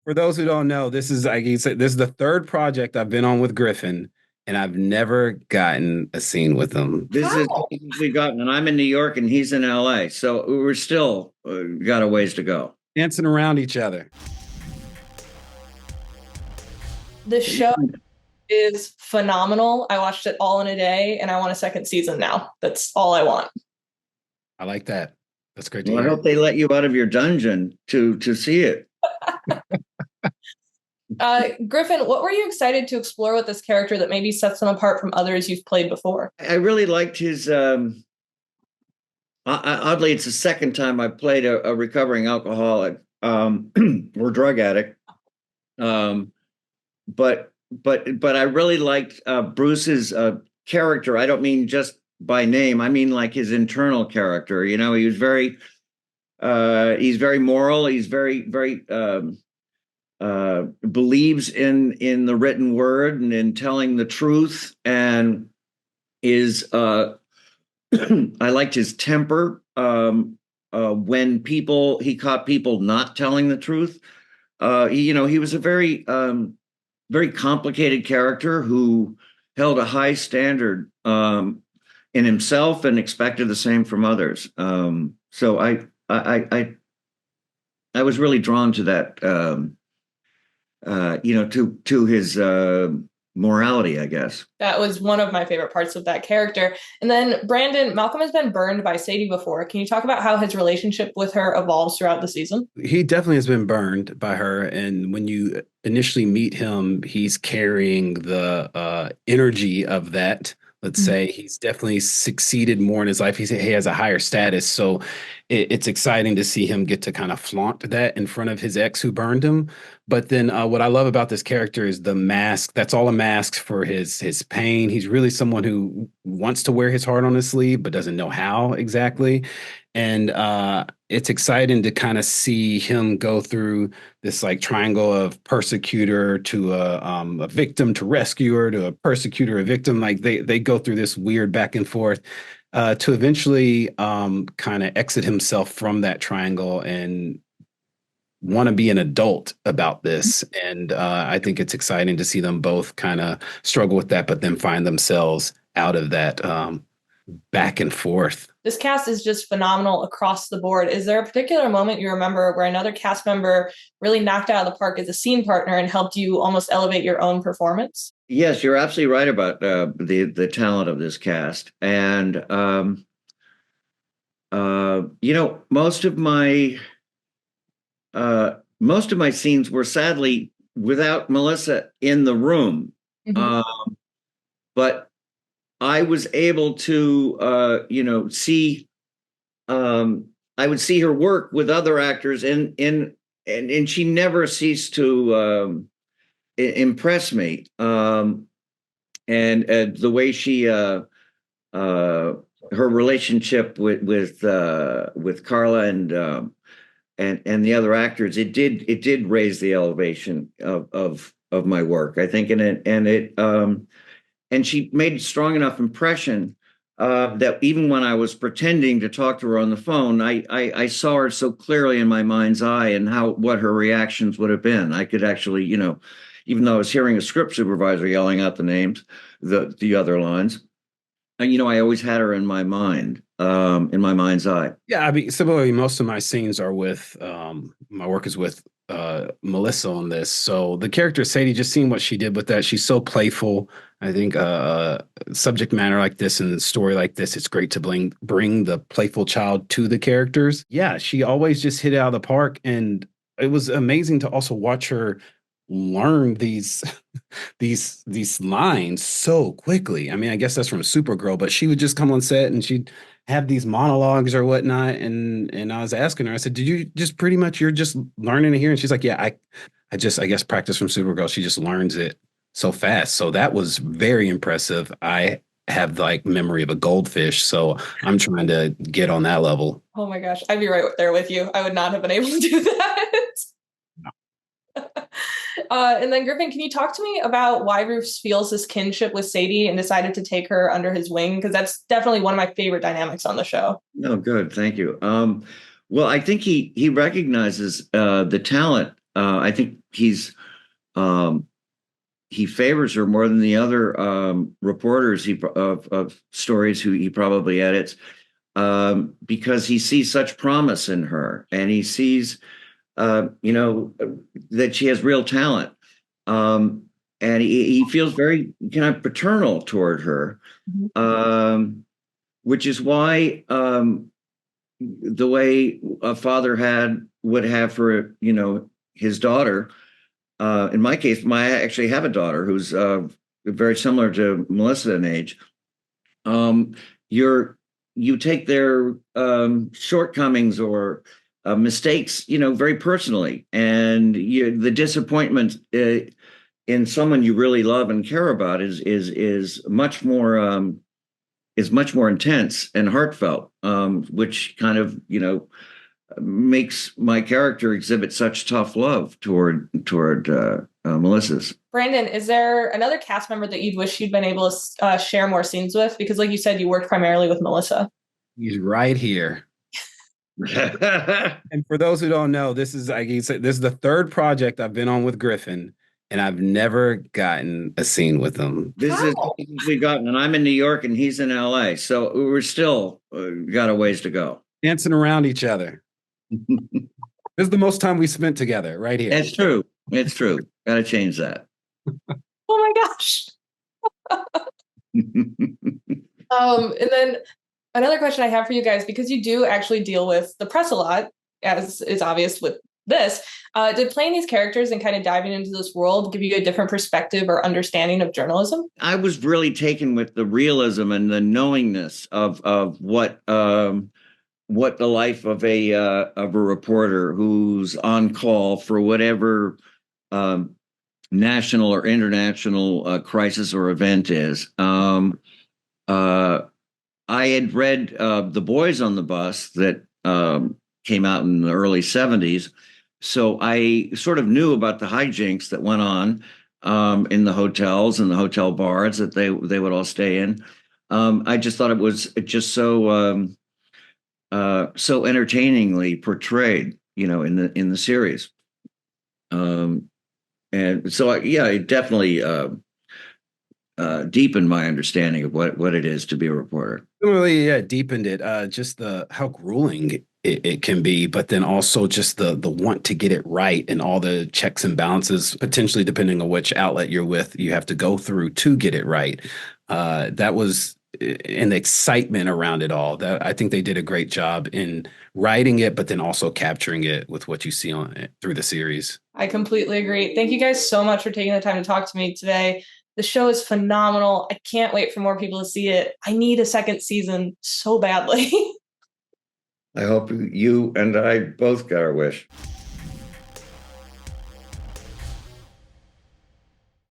For those who don't know, this is like you said, this is the third project I've been on with Griffin, and I've never gotten a scene with him. This is How? we've gotten, and I'm in New York and he's in LA, so we're still got a ways to go. Dancing around each other. The show is phenomenal. I watched it all in a day and I want a second season now. That's all I want. I like that. That's great to Well, I hear. hope they let you out of your dungeon to see it. Griffin, what were you excited to explore with this character that maybe sets him apart from others you've played before? I really liked his. Oddly, it's the second time I played a recovering alcoholic or drug addict. Um, but I really liked Bruce's character. I don't mean just by name. I mean like his internal character. You know, he's very moral. He's very believes in the written word and in telling the truth, and is I liked his temper when he caught people not telling the truth. He was a very complicated character who held a high standard in himself and expected the same from others. So I was really drawn to that. To his morality, I guess. That was one of my favorite parts of that character. And then, Brandon, Malcolm has been burned by Sadie before. Can you talk about how his relationship with her evolves throughout the season? He definitely has been burned by her. And when you initially meet him, he's carrying the energy of that. Let's say he's definitely succeeded more in his life. He has a higher status. So it's exciting to see him get to kind of flaunt that in front of his ex who burned him. But then what I love about this character is the mask. That's all a mask for his pain. He's really someone who wants to wear his heart on his sleeve, but doesn't know how exactly. And it's exciting to kind of see him go through this like triangle of persecutor to a victim to rescuer to a persecutor, a victim. Like they go through this weird back and forth to eventually kind of exit himself from that triangle and want to be an adult about this. And I think it's exciting to see them both kind of struggle with that, but then find themselves out of that back and forth. This cast is just phenomenal across the board. Is there a particular moment you remember where another cast member really knocked out of the park as a scene partner and helped you almost elevate your own performance? Yes, you're absolutely right about the talent of this cast, and most of my scenes were sadly without Melissa in the room, but I was able to see. I would see her work with other actors, and she never ceased to impress me. And the way she her relationship with Carla and the other actors, it did raise the elevation of my work, I think, and she made a strong enough impression that even when I was pretending to talk to her on the phone, I saw her so clearly in my mind's eye and what her reactions would have been. I could actually, even though I was hearing a script supervisor yelling out the names, the other lines, I always had her in my mind, in my mind's eye. Yeah, I mean, similarly, most of my scenes are with my work is with Melissa on this. So the character Sadie, just seeing what she did with that, she's so playful. I think subject matter like this and story like this, it's great to bring the playful child to the characters. Yeah, she always just hit it out of the park, and it was amazing to also watch her learn these these lines so quickly. I mean, I guess that's from Supergirl, but she would just come on set and she'd have these monologues or whatnot. And I was asking her, I said, did you just pretty much you're just learning it here? And she's like, yeah, I just I guess practice from Supergirl. She just learns it so fast. So that was very impressive. I have like memory of a goldfish, so I'm trying to get on that level. Oh my gosh, I'd be right there with you. I would not have been able to do that. And then, Griffin, can you talk to me about why Bruce feels this kinship with Sadie and decided to take her under his wing? Because that's definitely one of my favorite dynamics on the show. No, good, thank you. Well, I think he recognizes the talent I think he favors her more than the other reporters of stories who he probably edits, because he sees such promise in her, and he sees, that she has real talent. And he feels very kind of paternal toward her, which is why the way a father would have for his daughter. In my case, I actually have a daughter who's very similar to Melissa in age. You take their shortcomings or mistakes, very personally, and the disappointment in someone you really love and care about is much more intense and heartfelt, which kind of makes my character exhibit such tough love toward Melissa's. Brandon, is there another cast member that you'd wish you'd been able to share more scenes with? Because, like you said, you worked primarily with Melissa. He's right here. And for those who don't know, this is, like you said, this is the third project I've been on with Griffin, and I've never gotten a scene with him. This is we've gotten, and I'm in New York and he's in LA, so we're still got a ways to go. Dancing around each other. This is the most time we spent together, right here. It's true. It's true. Got to change that. Oh my gosh. And then another question I have for you guys, because you do actually deal with the press a lot, as is obvious with this, did playing these characters and kind of diving into this world give you a different perspective or understanding of journalism? I was really taken with the realism and the knowingness of what the life of a reporter who's on call for whatever national or international crisis or event is. I had read The Boys on the Bus that came out in the early 70s. So I sort of knew about the hijinks that went on in the hotels and the hotel bars that they would all stay in. I just thought it was just so entertainingly portrayed, in the series. And so, it definitely deepened my understanding of what it is to be a reporter. Really, yeah, deepened it. Just how grueling it can be, but then also just the want to get it right and all the checks and balances, potentially depending on which outlet you're with, you have to go through to get it right. That was and the excitement around it all. That I think they did a great job in writing it, but then also capturing it with what you see on it through the series. I completely agree. Thank you guys so much for taking the time to talk to me today. The show is phenomenal. I can't wait for more people to see it. I need a second season so badly. I hope you and I both got our wish.